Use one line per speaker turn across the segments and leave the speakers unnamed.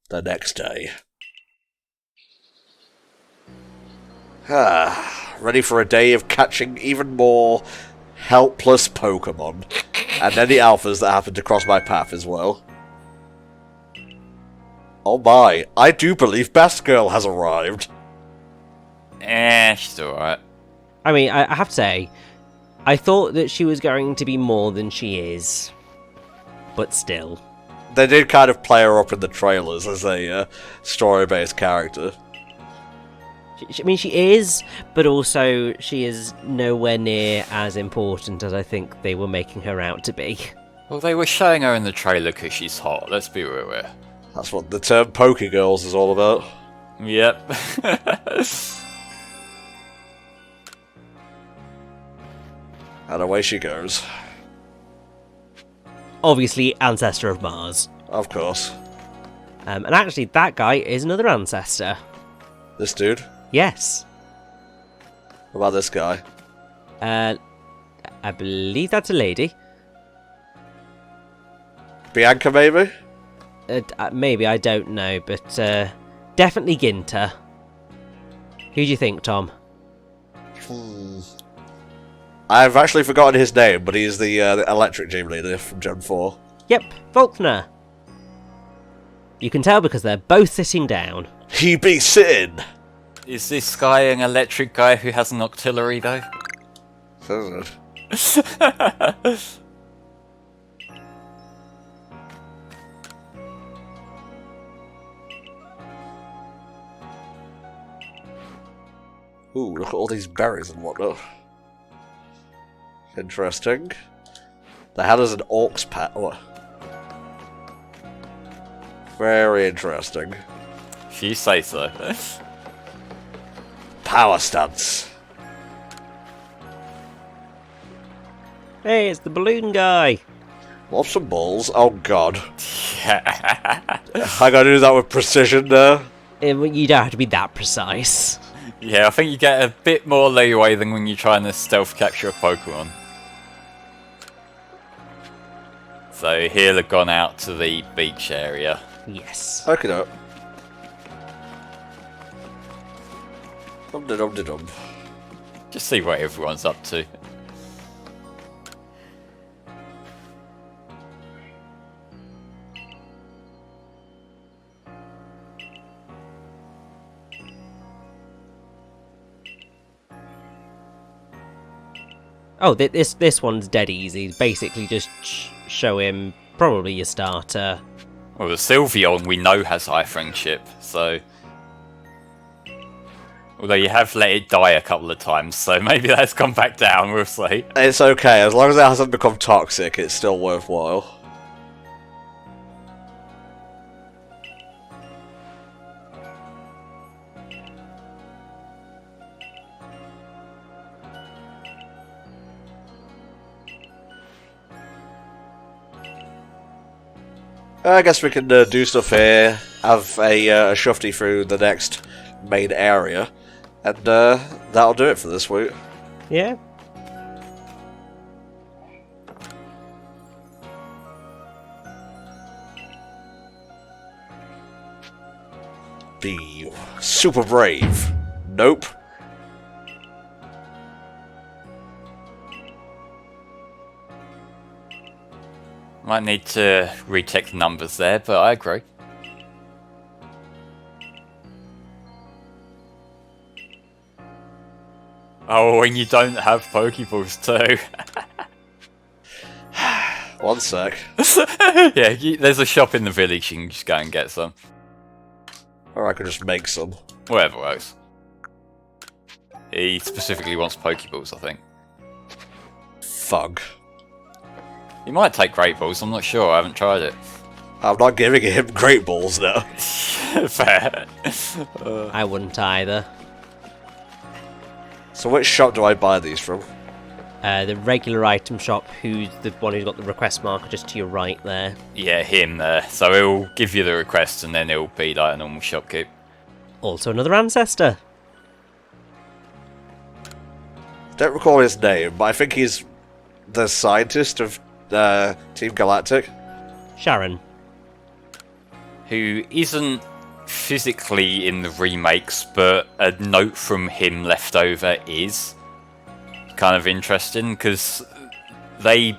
The next day. Ready for a day of catching even more helpless Pokémon. And any alphas that happen to cross my path as well. Oh my, I do believe Batgirl has arrived.
She's alright.
I mean, I have to say, I thought that she was going to be more than she is. But still.
They did kind of play her up in the trailers as a story-based character.
I mean, she is, but also she is nowhere near as important as I think they were making her out to be.
Well, they were showing her in the trailer because she's hot, let's be real here.
That's what the term Pokegirls is all about.
Yep.
And away she goes.
Obviously, ancestor of Mars.
Of course.
And actually, that guy is another ancestor.
This dude?
Yes.
What about this guy?
I believe that's a lady.
Bianca, maybe?
Maybe, I don't know, but definitely Ginter. Who do you think, Tom?
I've actually forgotten his name, but he's the electric gym leader from Gen 4.
Yep, Faulkner. You can tell because they're both sitting down.
He be sitting!
Is this guy an electric guy who has an octillery, though?
Ooh, look at all these berries and whatnot. Interesting. The hell is an orc's pet? What? Very interesting.
If you say so.
Power stance.
Hey, it's the balloon guy.
Want some balls? Oh god. I gotta do that with precision there.
You don't have to be that precise.
Yeah, I think you get a bit more leeway than when you're trying to stealth capture a Pokemon. So he'll have gone out to the beach area.
Yes.
Okay, no. Dum-de-dum-de-dum.
Just see what everyone's up to.
Oh, this one's dead easy. Basically, just show him probably your starter.
Well, the Sylveon we know has high friendship, so... Although you have let it die a couple of times, so maybe that's gone back down, we'll see.
It's okay, as long as it hasn't become toxic, it's still worthwhile. I guess we can do stuff here, have a shufty through the next main area, and that'll do it for this week.
Yeah.
Be super brave. Nope.
Might need to recheck the numbers there, but I agree. Oh, and you don't have Pokeballs too.
1 sec.
Yeah, there's a shop in the village, you can just go and get some.
Or I could just make some.
Whatever works. He specifically wants Pokeballs, I think.
Fug.
He might take Great Balls, I'm not sure, I haven't tried it.
I'm not giving him great balls now.
Fair.
I wouldn't either.
So which shop do I buy these from?
The regular item shop, who's the one who's got the request marker just to your right there.
Yeah, him there. So he'll give you the request and then it'll be like a normal shopkeep.
Also another ancestor.
Don't recall his name, but I think he's the scientist of Team Galactic.
Sharon.
who isn't physically in the remakes, but a note from him left over is kind of interesting, because they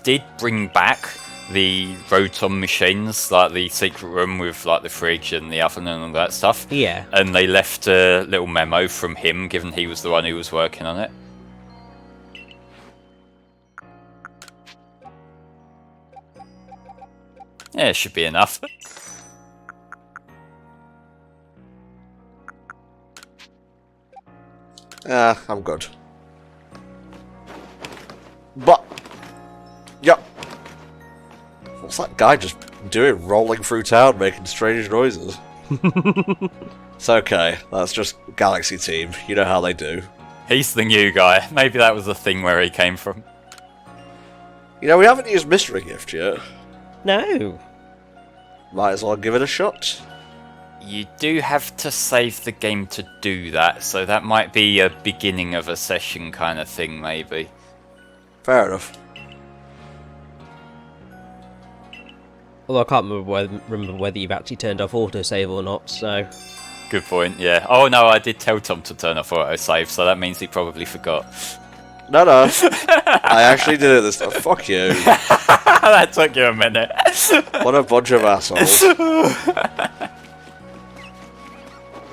did bring back the Rotom machines, like the secret room with like the fridge and the oven and all that stuff.
Yeah.
And they left a little memo from him, given he was the one who was working on it. Yeah, it should be enough.
I'm good. But... Yep. What's that guy just doing, rolling through town, making strange noises? It's okay, that's just Galaxy Team. You know how they do.
He's the new guy. Maybe that was the thing where he came from.
You know, we haven't used Mystery Gift yet.
No.
Might as well give it a shot.
You do have to save the game to do that, so that might be a beginning of a session kind of thing, maybe.
Fair enough.
Although I can't remember whether you've actually turned off autosave or not, so...
Good point, yeah. Oh no, I did tell Tom to turn off autosave, so that means he probably forgot.
No. I actually did it this time. Fuck you.
That took you a minute.
What a bunch of assholes.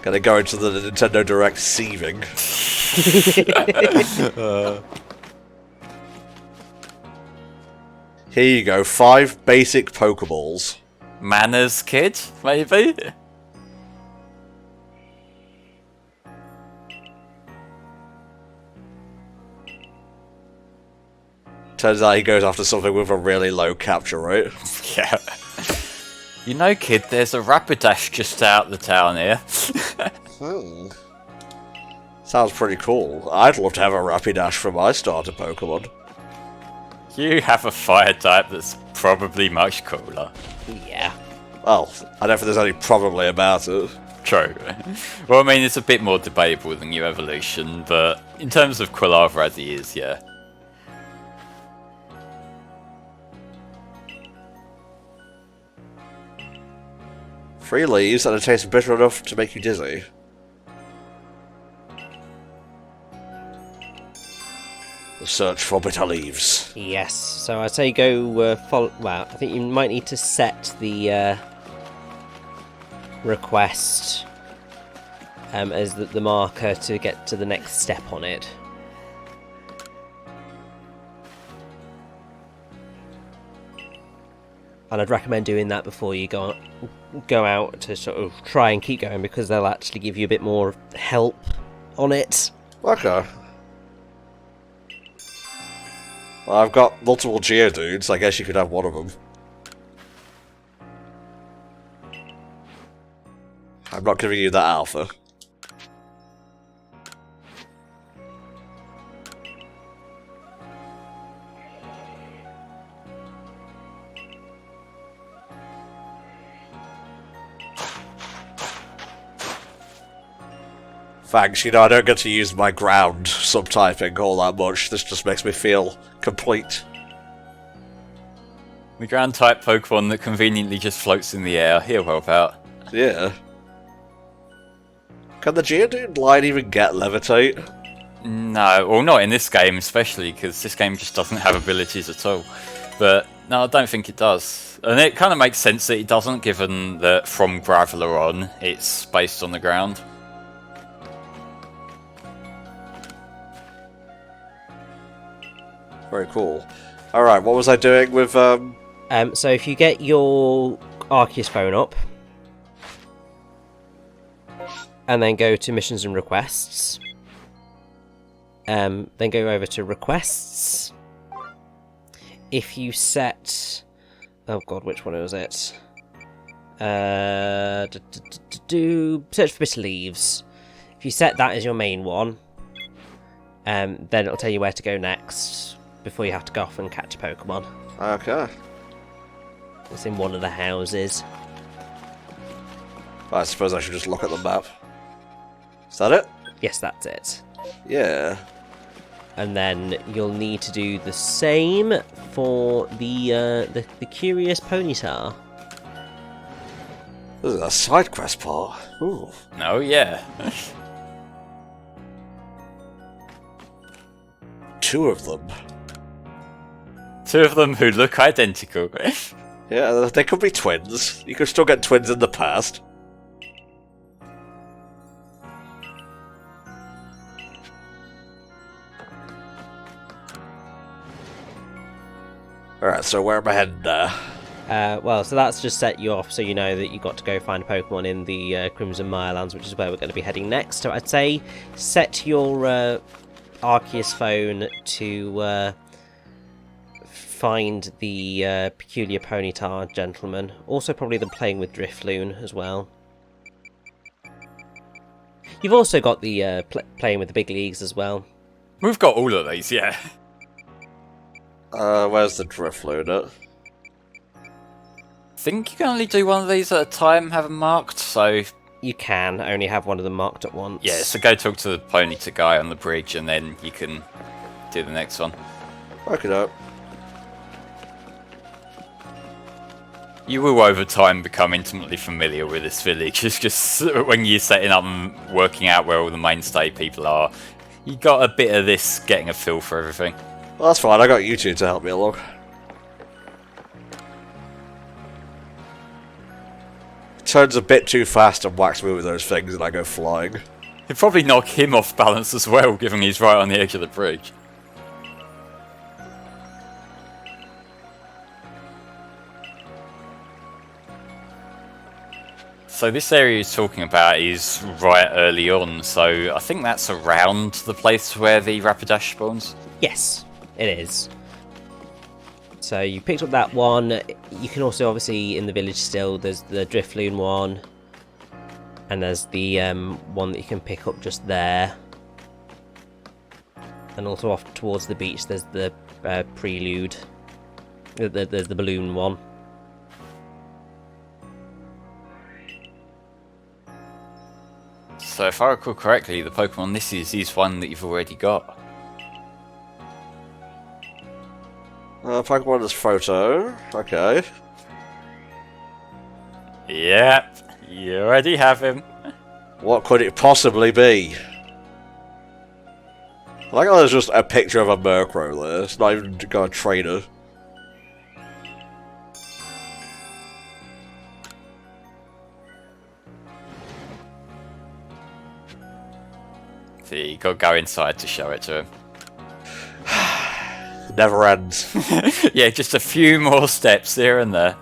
Gonna go into the Nintendo Direct seething. Here you go, 5 basic Pokeballs.
Manners, kid, maybe?
Turns out he goes after something with a really low capture rate.
Yeah. You know, kid, there's a Rapidash just out the town here.
Sounds pretty cool. I'd love to have a Rapidash for my starter Pokemon.
You have a fire type that's probably much cooler.
Yeah.
Well, I don't think there's any probably about it.
True. Well, I mean, it's a bit more debatable than New Evolution, but in terms of Quilava as he is, yeah.
Free leaves and it tastes bitter enough to make you dizzy. The search for bitter leaves.
Yes, so I'd say go follow... Well, I think you might need to set the request as the marker to get to the next step on it. And I'd recommend doing that before you go out to sort of try and keep going, because they'll actually give you a bit more help on it.
Okay. Well, I've got multiple Geodudes, I guess you could have one of them. I'm not giving you that alpha. Thanks, you know, I don't get to use my ground subtyping all that much. This just makes me feel complete.
The ground type Pokemon that conveniently just floats in the air. He'll help out.
Yeah. Can the Geodude line even get levitate?
No, well, not in this game especially, because this game just doesn't have abilities at all. But no, I don't think it does. And it kind of makes sense that it doesn't, given that from Graveler on, it's based on the ground.
Very cool. Alright, what was I doing with,
So if you get your Arceus phone up, and then go to missions and requests, then go over to requests. If you set... Oh god, which one was it? Search for bitter leaves. If you set that as your main one, then it'll tell you where to go next before you have to go off and catch a Pokemon.
Okay.
It's in one of the houses.
I suppose I should just look at the map. Is that it?
Yes, that's it.
Yeah.
And then you'll need to do the same for the Curious Ponyta.
This is a side quest part. Ooh.
Oh, yeah.
2 of them.
2 of them who look identical.
Yeah, they could be twins. You could still get twins in the past. Alright, so where am I heading now?
Well, so that's just set you off so you know that you've got to go find a Pokemon in the Crimson Mirelands, which is where we're going to be heading next. So I'd say set your Arceus phone to find the Peculiar Ponyta gentleman. Also probably the Playing with Drifloon as well. You've also got the Playing with the Big Leagues as well.
We've got all of these, yeah.
Where's the Drifloon at?
I think you can only do one of these at a time, have them marked, so...
You can only have one of them marked at once.
Yeah, so go talk to the Ponyta guy on the bridge, and then you can do the next one.
Fuck it up.
You will, over time, become intimately familiar with this village. It's just when you're setting up and working out where all the mainstay people are, you got a bit of this getting a feel for everything.
Well, that's fine, I got you 2 to help me along. Turns a bit too fast and whacks me with those things and I go flying.
It'd probably knock him off balance as well, given he's right on the edge of the bridge. So this area he's talking about is right early on, so I think that's around the place where the Rapidash spawns.
Yes, it is. So you picked up that one. You can also obviously in the village still. There's the Drifloon one, and there's the one that you can pick up just there. And also off towards the beach, there's the Prelude. There's the balloon one.
So if I recall correctly, the Pokemon this is one that you've already got.
Pokemon's photo. Okay.
Yep, you already have him.
What could it possibly be? I like how there's just a picture of a Murkrow there. It's not even got a trainer.
So you got to go inside to show it to him.
Never ends.
Yeah, just a few more steps here and there.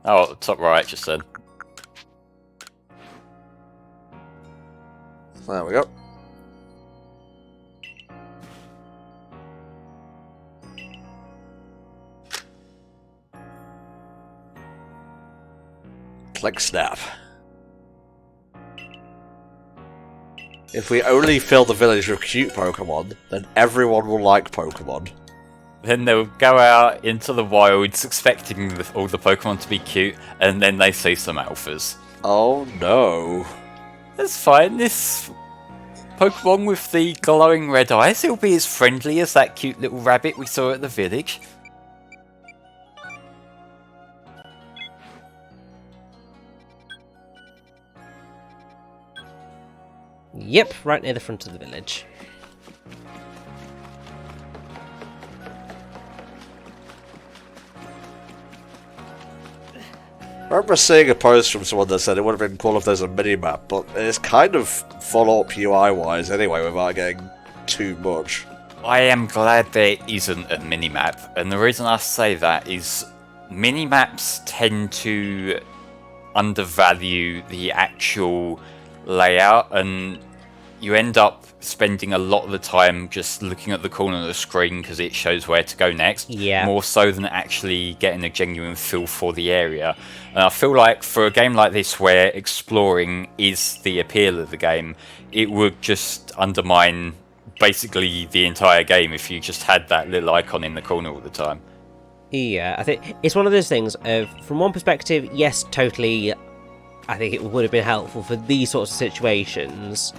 Oh, top right, just then.
There we go. Click snap. If we only fill the village with cute Pokemon, then everyone will like Pokemon.
Then they'll go out into the wilds expecting all the Pokemon to be cute, and then they see some alphas.
Oh no.
That's fine, this Pokemon with the glowing red eyes, it'll be as friendly as that cute little rabbit we saw at the village.
Yep, right near the front of the village.
I remember seeing a post from someone that said it would have been cool if there's a mini-map, but it's kind of full up UI-wise anyway without getting too much.
I am glad there isn't a mini-map, and the reason I say that is mini-maps tend to undervalue the actual layout, and you end up spending a lot of the time just looking at the corner of the screen because it shows where to go next,
Yeah.
more so than actually getting a genuine feel for the area. And I feel like for a game like this where exploring is the appeal of the game, it would just undermine basically the entire game if you just had that little icon in the corner all the time.
Yeah, I think it's one of those things of, from one perspective, yes, totally I think it would have been helpful for these sorts of situations.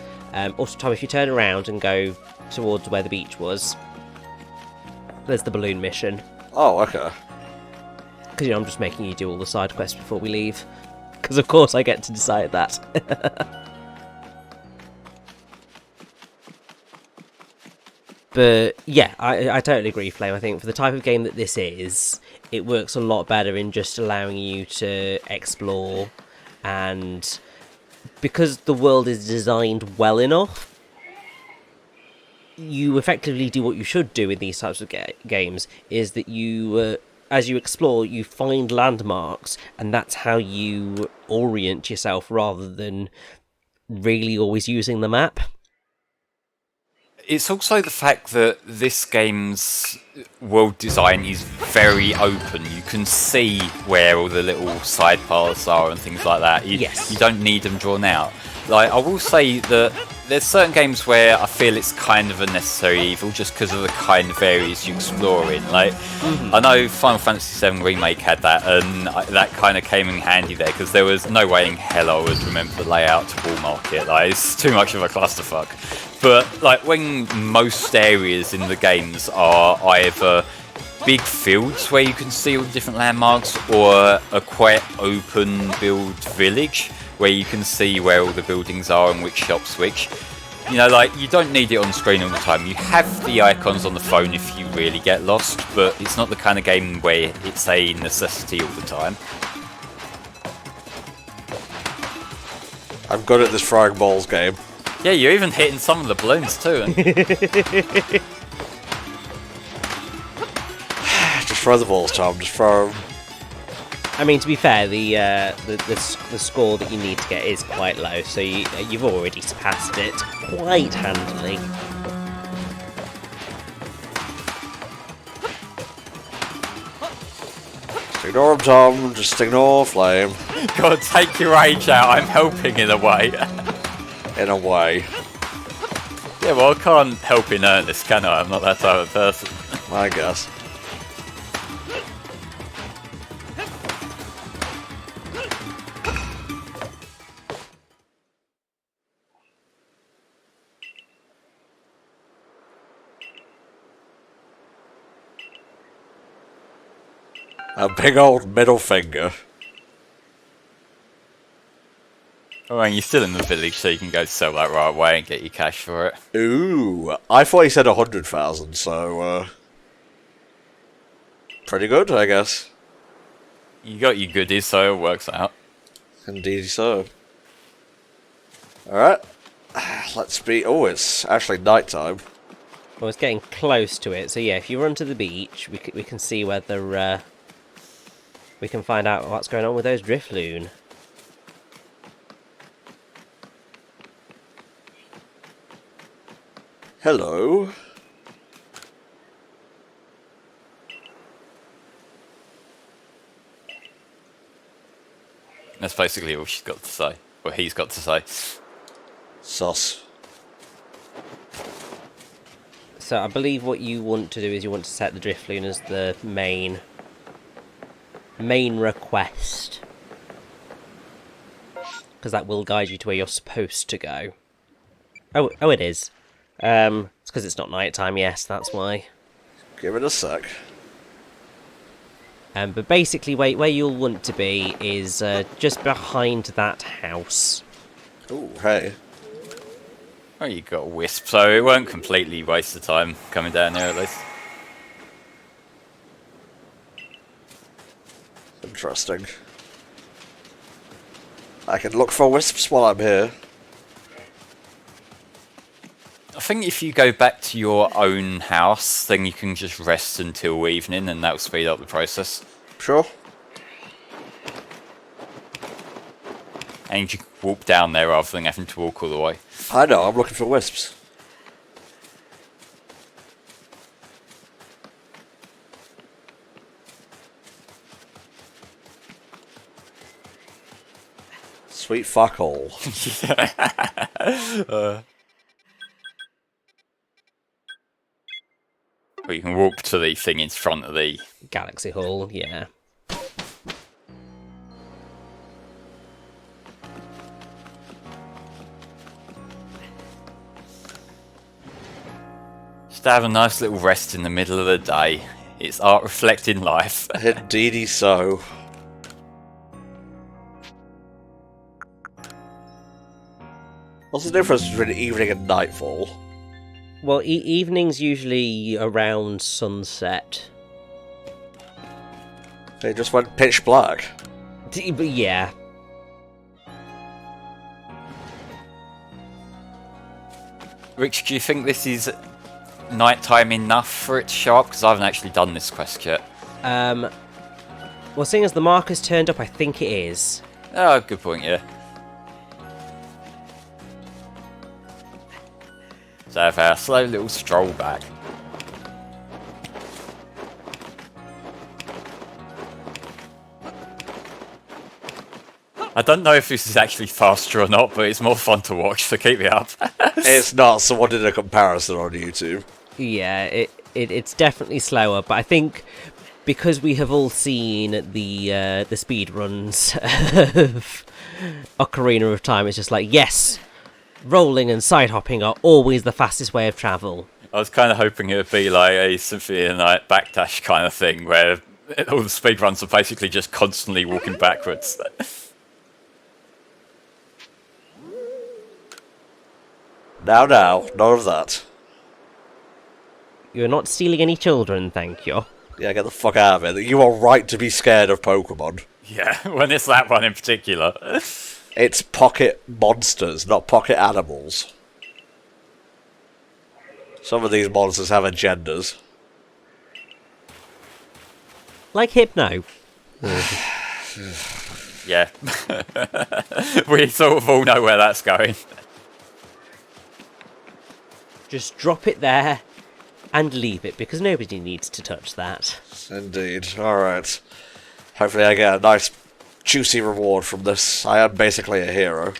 Also, Tom, if you turn around and go towards where the beach was, there's the balloon mission.
Oh, okay.
Because, I'm just making you do all the side quests before we leave. Because, of course, I get to decide that. But, yeah, I totally agree, Flame. I think for the type of game that this is, it works a lot better in just allowing you to explore. And because the world is designed well enough, you effectively do what you should do in these types of games, is that you, as you explore, you find landmarks, and that's how you orient yourself rather than really always using the map.
It's also the fact that this game's world design is very open. You can see where all the little side paths are and things like that.
Yes.
You don't need them drawn out. Like, I will say that there's certain games where I feel it's kind of a necessary evil just because of the kind of areas you explore in. Like, I know Final Fantasy VII Remake had that, and that kind of came in handy there because there was no way in hell I would remember the layout to Wall Market. Like, it's too much of a clusterfuck. But like when most areas in the games are either big fields where you can see all the different landmarks, or a quite open build village where you can see where all the buildings are and which shops which. Like, you don't need it on screen all the time. You have the icons on the phone if you really get lost, but it's not the kind of game where it's a necessity all the time.
I'm good at this throwing balls game.
Yeah, you're even hitting some of the balloons too.
Just throw the balls, Tom. Just throw them.
I mean, to be fair, the score that you need to get is quite low, so you've already surpassed it quite handily.
Just ignore him, Tom. Just ignore Flame.
God, take your rage out. I'm helping in a way.
In a way.
Yeah, well, I can't help in earnest, can I? I'm not that type of person.
I guess. A big old middle finger.
Alright, you're still in the village, so you can go sell that right away and get your cash for it.
Ooh, I thought he said 100,000, so, pretty good, I guess.
You got your goodies, so it works out.
Indeed so. Alright. Let's be... Oh, it's actually nighttime.
Well, it's getting close to it, so yeah, if you run to the beach, we can see whether... we can find out what's going on with those Drifloon.
Hello.
That's basically all she's got to say. Or he's got to say.
Sus.
So I believe what you want to do is you want to set the Drifloon as the main request. Because that will guide you to where you're supposed to go. Oh, it is. It's because it's not night time, yes, that's why.
Give it a sec.
But basically, where you'll want to be is just behind that house.
Ooh, hey.
Well, you got a wisp, so it won't completely waste the time coming down there at least.
Interesting. I can look for wisps while I'm here.
I think if you go back to your own house, then you can just rest until evening, and that'll speed up the process.
Sure.
And you can walk down there rather than having to walk all the way.
I know, I'm looking for wisps. Sweet fuck all.
Or you can walk to the thing in front of the...
Galaxy Hall, yeah.
Just have a nice little rest in the middle of the day. It's art reflecting life.
Indeedy so. What's the difference between evening and nightfall?
Well, evening's usually around sunset.
They just went pitch black.
But yeah.
Rich, do you think this is nighttime enough for it to show up? Because I haven't actually done this quest yet.
Well, seeing as the marker's turned up, I think it is.
Oh, good point, yeah. So have a slow little stroll back. I don't know if this is actually faster or not, but it's more fun to watch, so keep it up.
It's not, someone did a comparison on YouTube.
Yeah, it's definitely slower, but I think because we have all seen the speed runs of Ocarina of Time, it's just like, yes, rolling and side hopping are always the fastest way of travel.
I was kind of hoping it would be like a Symphony of the Night backdash kind of thing, where all the speed runs are basically just constantly walking backwards.
Now, none of that.
You're not stealing any children, thank you.
Yeah, get the fuck out of it. You are right to be scared of Pokemon.
Yeah, when it's that one in particular.
It's pocket monsters, not pocket animals. Some of these monsters have agendas.
Like Hypno.
Yeah. We sort of all know where that's going.
Just drop it there and leave it, because nobody needs to touch that.
Indeed. Alright. Hopefully I get a nice, juicy reward from this. I am basically a hero.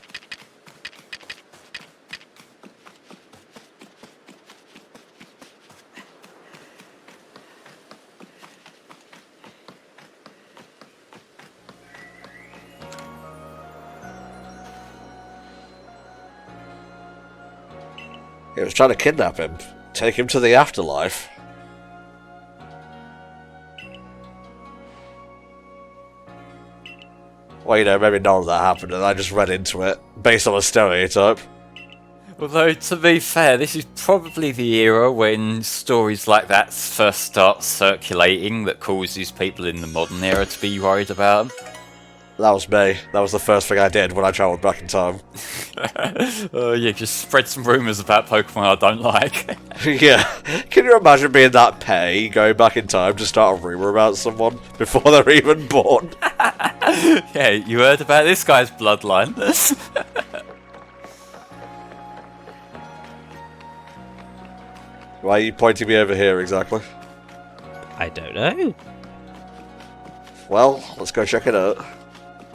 He was trying to kidnap him. Take him to the afterlife. Well, you know, maybe none of that happened and I just read into it, based on a stereotype.
Although, to be fair, this is probably the era when stories like that first start circulating that causes people in the modern era to be worried about them.
That was me. That was the first thing I did when I travelled back in time.
Yeah, just spread some rumours about Pokemon I don't like.
Yeah. Can you imagine being that petty, going back in time to start a rumour about someone before they're even born?
Yeah, you heard about this guy's bloodline.
Why are you pointing me over here exactly?
I don't know.
Well, let's go check it out.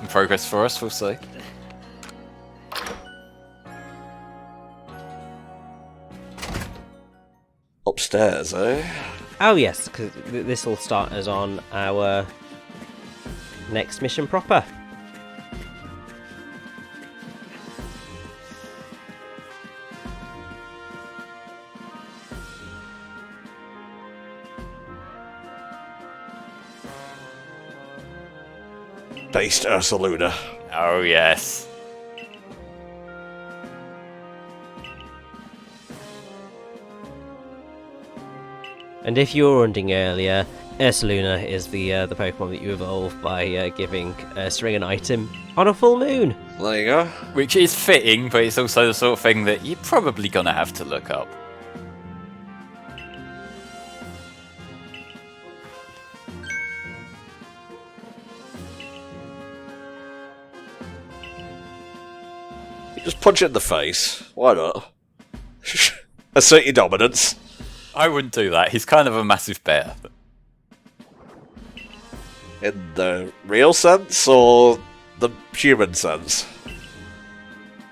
In progress for us, we'll see.
Upstairs, eh?
Oh yes, because this will start us on our next mission proper.
Based Ursaluna.
Oh, yes.
And if you were wondering earlier, Ursaluna is the Pokemon that you evolve by giving String an item on a full moon.
There you go.
Which is fitting, but it's also the sort of thing that you're probably going to have to look up.
Just punch it in the face. Why not? Assert your dominance.
I wouldn't do that. He's kind of a massive bear.
In the real sense or the human sense?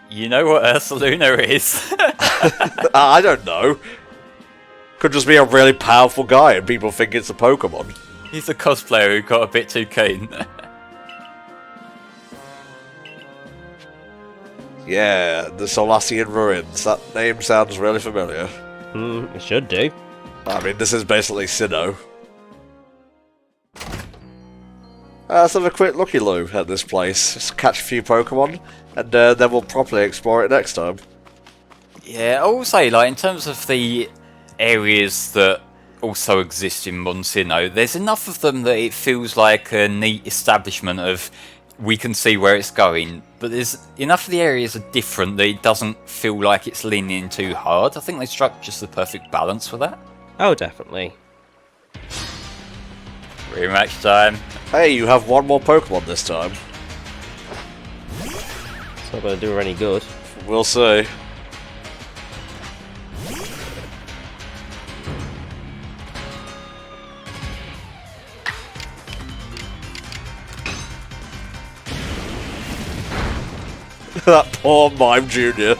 You know what Ursaluna is?
I don't know. Could just be a really powerful guy and people think it's a Pokemon.
He's a cosplayer who got a bit too keen.
Yeah, the Solacian Ruins. That name sounds really familiar.
It should do.
I mean, this is basically Sinnoh. Let's have a quick looky-loo at this place. Just catch a few Pokemon, and then we'll properly explore it next time.
Yeah, I will say, like, in terms of the areas that also exist in Monsino, there's enough of them that it feels like a neat establishment of we can see where it's going, but there's enough of the areas are different that it doesn't feel like it's leaning in too hard. I think they struck just the perfect balance for that.
Oh, definitely.
Rematch time.
Hey, you have one more Pokemon this time.
It's not going to do her any good.
We'll see. That poor Mime Jr.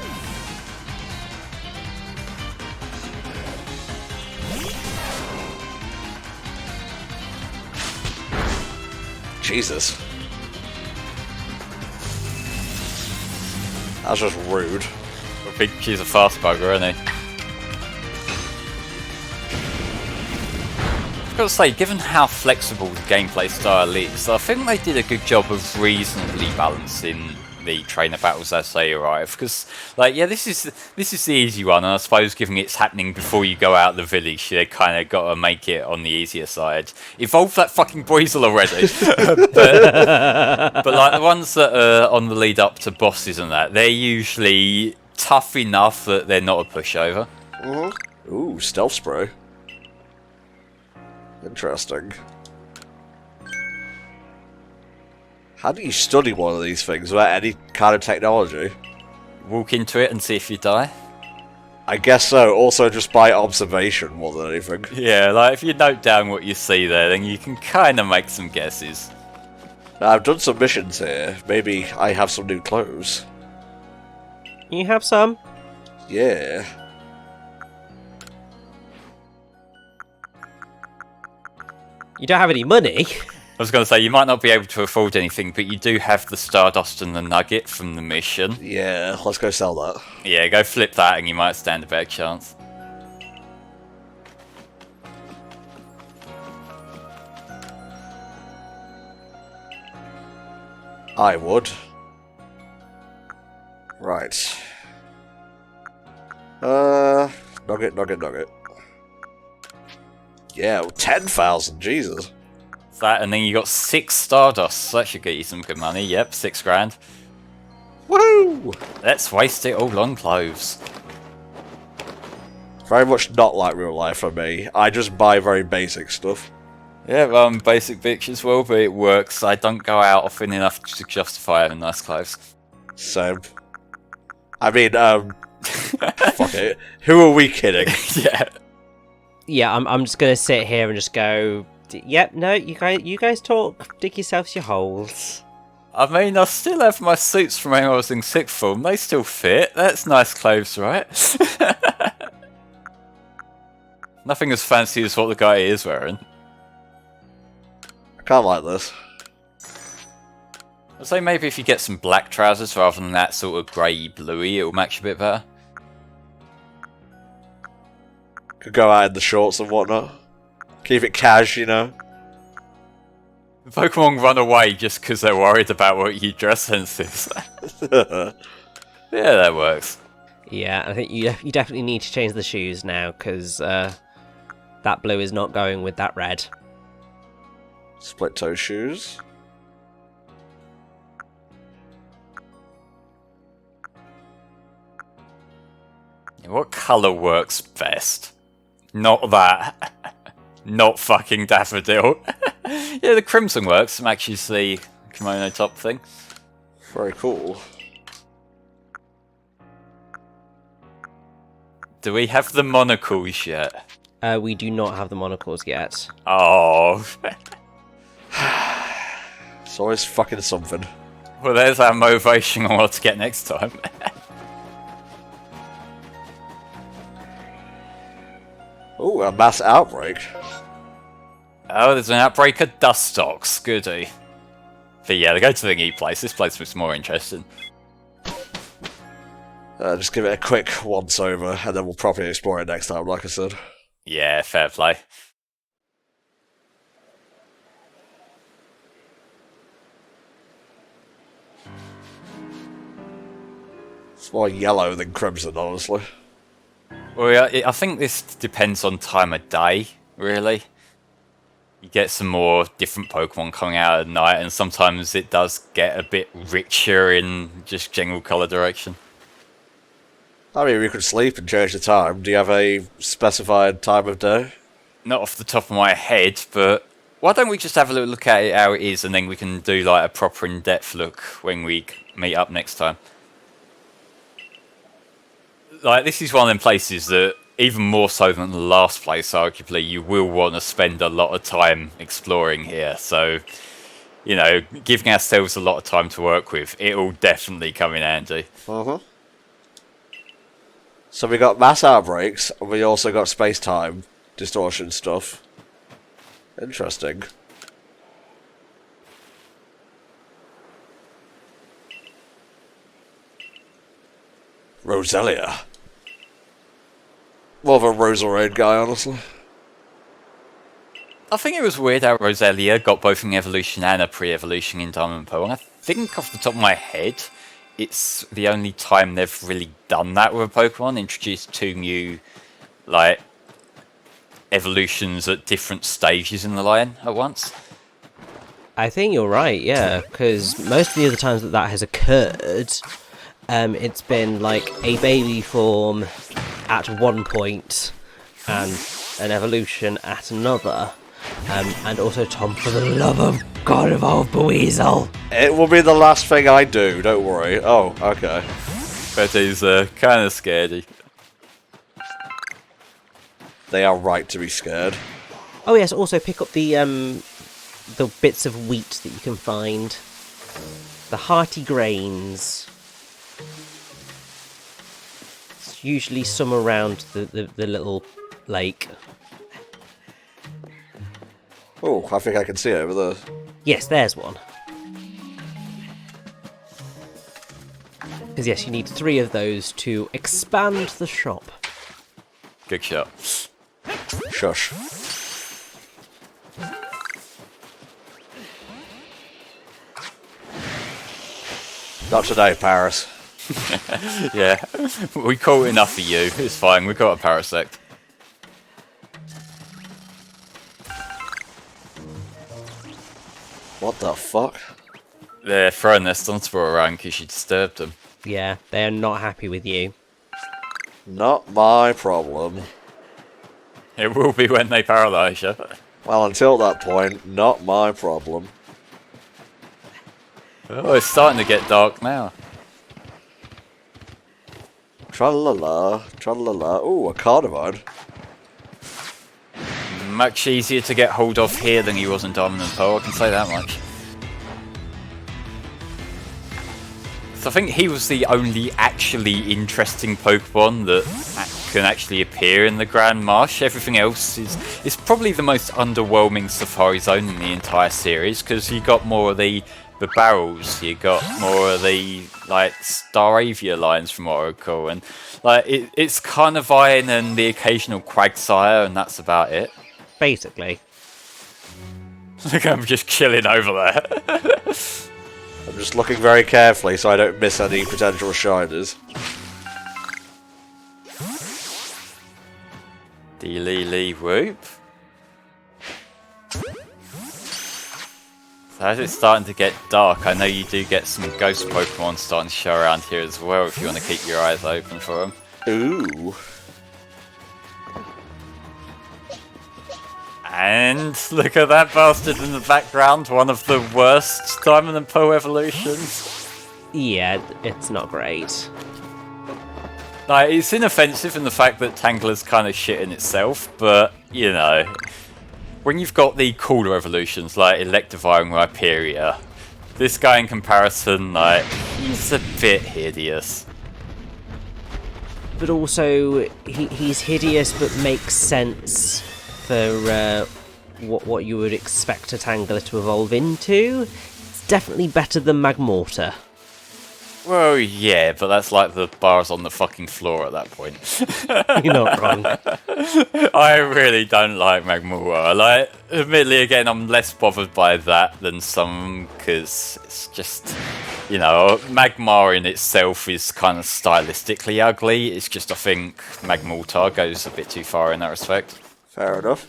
Jesus. That's just rude.
I think she's a fast bugger, isn't he? I've got to say, given how flexible the gameplay style is, I think they did a good job of reasonably balancing the trainer battles as they arrive. Because, like, yeah, this is the easy one, and I suppose given it's happening before you go out of the village, they kind of got to make it on the easier side. Evolve that fucking Boizel already. but like the ones that are on the lead up to bosses and that, they're usually tough enough that they're not a pushover.
Ooh, Stealth Spray. Interesting. How do you study one of these things without any kind of technology?
Walk into it and see if you die.
I guess so, also just by observation more than anything.
Yeah, like if you note down what you see there, then you can kind of make some guesses.
Now, I've done some missions here. Maybe I have some new clothes.
You have some?
Yeah.
You don't have any money?
I was going to say, you might not be able to afford anything, but you do have the Stardust and the Nugget from the mission.
Yeah, let's go sell that.
Yeah, go flip that and you might stand a better chance.
I would. Right. Nugget. Yeah, 10,000, Jesus.
That, and then you got 6 Stardust. That should get you some good money. Yep, 6 grand.
Woohoo!
Let's waste it all on clothes.
Very much not like real life for me. I just buy very basic stuff.
Yeah, basic bitch as well, but it works. I don't go out often enough to justify having nice clothes.
Same. I mean, fuck it. Who are we kidding?
Yeah.
Yeah, I'm just gonna sit here and just go. Yep, no, you guys talk. Dig yourselves your holes.
I mean, I still have my suits from when I was in sixth form. They still fit. That's nice clothes, right? Nothing as fancy as what the guy is wearing.
I can't like this.
I'd say maybe if you get some black trousers rather than that sort of grey bluey, it'll match a bit better.
Could go out in the shorts and whatnot. Keep it cash, you know.
The Pokemon run away just because they're worried about what your dress sense is. Yeah, that works.
Yeah, I think you definitely need to change the shoes now because that blue is not going with that red.
Split toe shoes.
What colour works best? Not that. Not fucking daffodil. Yeah, the crimson works. Matches the kimono top thing.
Very cool.
Do we have the monocles yet?
We do not have the monocles yet.
Oh.
It's always fucking something.
Well, there's our motivation on what to get next time.
Ooh, a mass outbreak.
Oh, there's an outbreak of Dustox. Goody. But yeah, they go to the thingy place. This place was more interesting.
Just give it a quick once over, and then we'll properly explore it next time, like I said.
Yeah, fair play.
It's more yellow than crimson, honestly.
Well, yeah, I think this depends on time of day, really. You get some more different Pokemon coming out at night, and sometimes it does get a bit richer in just general colour direction.
I mean, we could sleep and change the time. Do you have a specified time of day?
Not off the top of my head, but why don't we just have a little look at it how it is, and then we can do like a proper in-depth look when we meet up next time. Like, this is one of them places that, even more so than the last place, arguably, you will want to spend a lot of time exploring here. So, you know, giving ourselves a lot of time to work with, it'll definitely come in handy.
So we got mass outbreaks, and we also got space-time distortion stuff. Interesting. Roselia. More of a Roserade guy, honestly.
I think it was weird how Roselia got both an evolution and a pre-evolution in Diamond and Pearl. And I think off the top of my head, it's the only time they've really done that with a Pokemon, introduced 2 new, like, evolutions at different stages in the line at once.
I think you're right, yeah, because most of the other times that has occurred, it's been like a baby form at one point and an evolution at another. And also, Tom, for the love of God, evolve Buizel!
It will be the last thing I do, don't worry. Oh, okay.
But he's kind of scaredy.
They are right to be scared.
Oh yes, also pick up the bits of wheat that you can find. The hearty grains. It's usually some around the little lake.
Oh, I think I can see it over there.
Yes, there's one. Because yes, you need 3 of those to expand the shop.
Good shot.
Shush. Not today, Paris.
Yeah, we caught enough for you. It's fine, we got a Parasect.
What the fuck?
They're throwing their Sunspore around because you disturbed them.
Yeah, they are not happy with you.
Not my problem.
It will be when they paralyse you.
Well, until that point, not my problem.
Oh, it's starting to get dark now.
Tra-la-la, tra-la-la. Ooh, a Carnivine.
Much easier to get hold of here than he was in Diamond and Pearl, I can say that much. So I think he was the only actually interesting Pokemon that can actually appear in the Grand Marsh. Everything else is probably the most underwhelming Safari Zone in the entire series, because you got more of the barrels, you got more of the like Staravia lines from what I recall, and like it's Carnivine and the occasional Quagsire, and that's about it.
Basically.
Look, I'm just chilling over there.
I'm just looking very carefully so I don't miss any potential shiners.
Dee-lee-lee whoop. So as it's starting to get dark, I know you do get some ghost Pokemon starting to show around here as well if you want to keep your eyes open for them.
Ooh.
And look at that bastard in the background, one of the worst Diamond and Pearl evolutions.
Yeah, it's not great.
Like, it's inoffensive in the fact that Tangler's kind of shit in itself, but, you know, when you've got the cooler evolutions like Electivire and Rhyperior, this guy in comparison, like, he's a bit hideous.
But also, he's hideous but makes sense for what you would expect a Tangler to evolve into. It's definitely better than Magmortar.
Well, yeah, but that's like the bars on the fucking floor at that point.
You're not wrong.
I really don't like Magmora. Like, admittedly, again, I'm less bothered by that than some, because it's just, you know, Magmar in itself is kind of stylistically ugly. It's just, I think, Magmortar goes a bit too far in that respect.
Fair enough.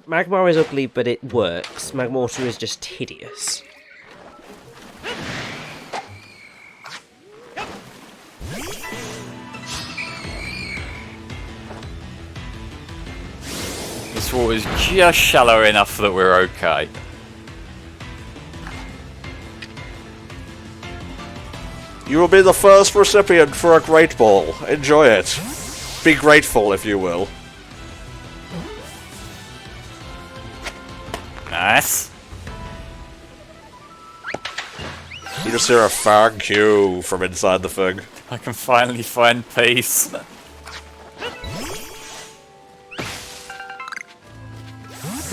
Magmar is ugly, but it works. Magmortar is just hideous.
This water's just shallow enough that we're okay.
You will be the first recipient for a Great Ball. Enjoy it. Be grateful, if you will.
Nice.
You just hear a thank you from inside the thing.
I can finally find peace.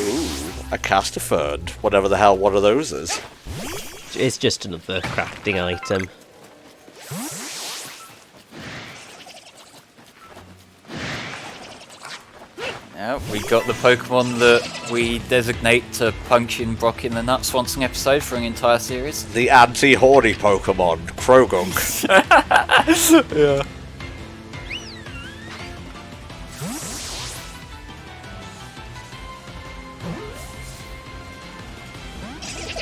Ooh, a Casterford. Whatever the hell one of those is.
It's just another crafting item.
Yeah, we got the Pokemon that we designate to punch in Brock in the nuts once an episode for an entire series.
The anti-horny Pokemon, Krogunk.
Yeah.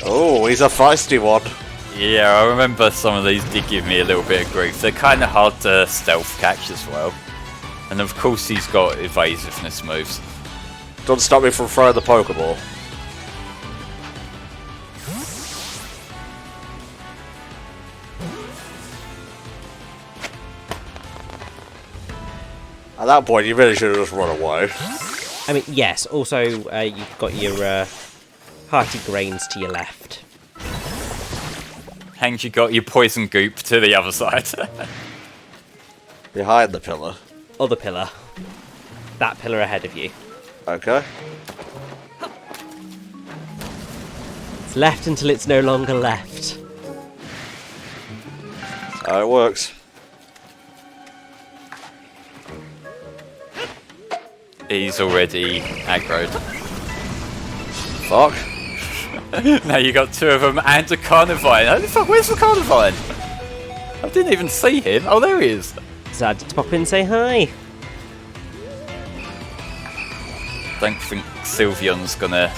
Oh, he's a feisty one.
Yeah, I remember some of these did give me a little bit of grief. They're kind of hard to stealth catch as well. And of course he's got evasiveness moves.
Don't stop me from throwing the Pokeball. At that point, you really should have just run away.
I mean, yes, also you've got your hearty grains to your left.
And you got your poison goop to the other side.
Behind the pillar.
Other pillar. That pillar ahead of you.
Okay.
It's left until it's no longer left.
That's how it works.
He's already aggroed.
Fuck.
Now you got two of them and a Carnivine. How the fuck, where's the Carnivine? I didn't even see him. Oh, there he is.
Decided to pop in and say hi.
Don't think Sylveon's gonna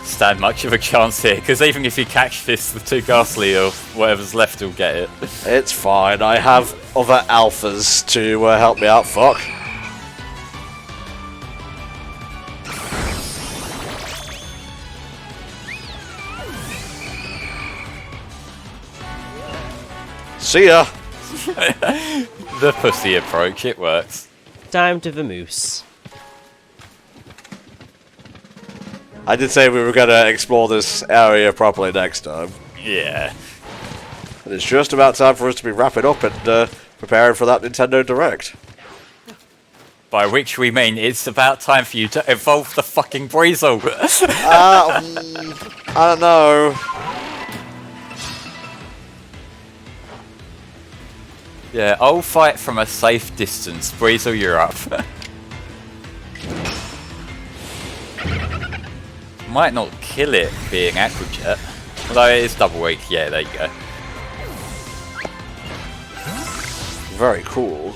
stand much of a chance here, because even if you catch this, the two Ghastly or whatever's left will get it.
It's fine. I have other alphas to help me out. Fuck. See ya.
The pussy approach, it works.
Time to vamoose.
I did say we were going to explore this area properly next time.
Yeah.
And it's just about time for us to be wrapping up and preparing for that Nintendo Direct.
By which we mean it's about time for you to evolve the fucking Breezel.
I don't know.
Yeah, I'll fight from a safe distance. Breezel, you're up. Might not kill it being Aqua Jet. Although it is double weak. Yeah, there you go.
Very cool.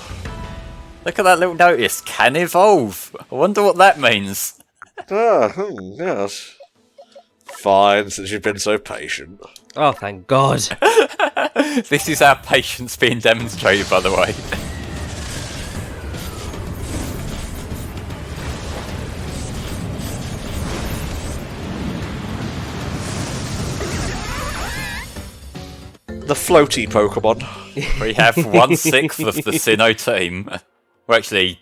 Look at that little notice. Can evolve. I wonder what that means.
Yes. Fine, since you've been so patient.
Oh, thank God.
This is our patience being demonstrated, by the way.
The floaty Pokemon.
We have 1/6 of the Sinnoh team. We're actually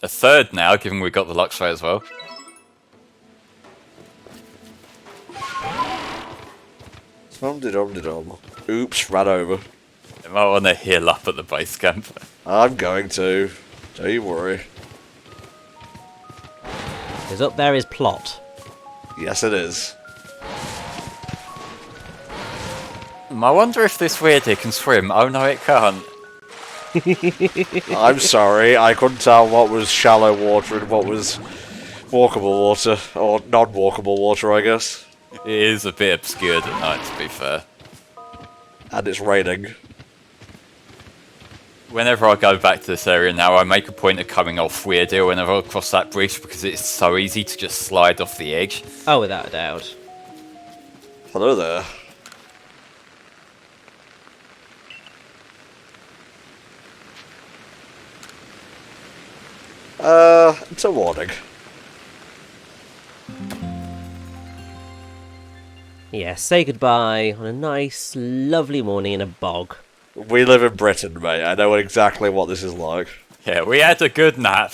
a third now, given we got the Luxray as well.
Dum-de-dum-de-dum. Oops, ran over.
I might want to heal up at the base camp.
I'm going to. Don't you worry.
Because up there is plot.
Yes, it is.
I wonder if this weird here can swim. Oh no, it can't.
I'm sorry, I couldn't tell what was shallow water and what was walkable water, or non-walkable water, I guess.
It is a bit obscured at night, to be fair.
And it's raining.
Whenever I go back to this area now, I make a point of coming off Weird Hill whenever I cross that bridge because it's so easy to just slide off the edge.
Oh, without a doubt.
Hello there. It's a warning.
Yeah, say goodbye on a nice, lovely morning in a bog.
We live in Britain, mate. I know exactly what this is like.
Yeah, we had a good nap.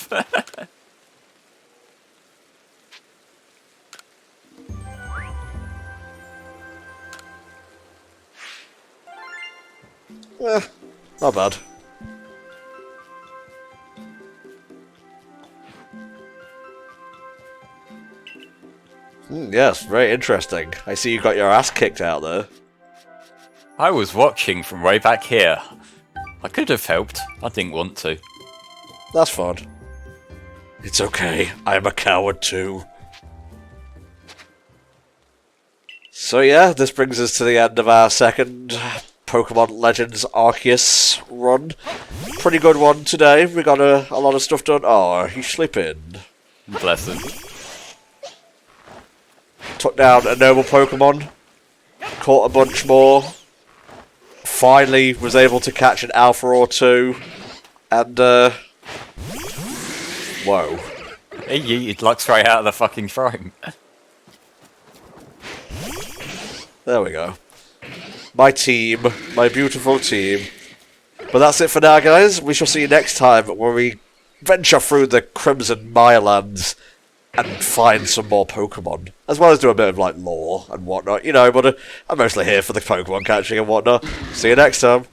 Not bad. Yes, very interesting. I see you got your ass kicked out there.
I was watching from way back here. I could have helped. I didn't want to.
That's fun. It's okay. I'm a coward too. So yeah, this brings us to the end of our second Pokemon Legends Arceus run. Pretty good one today. We got a lot of stuff done. Oh, he's sleeping.
Bless him.
Took down a noble Pokemon. Caught a bunch more. Finally was able to catch an Alpha or two. And, whoa.
He yeeted like straight out of the fucking frame.
There we go. My team. My beautiful team. But that's it for now, guys. We shall see you next time where we venture through the Crimson Mirelands and find some more Pokemon. As well as do a bit of, like, lore and whatnot, you know, but I'm mostly here for the Pokemon catching and whatnot. See you next time.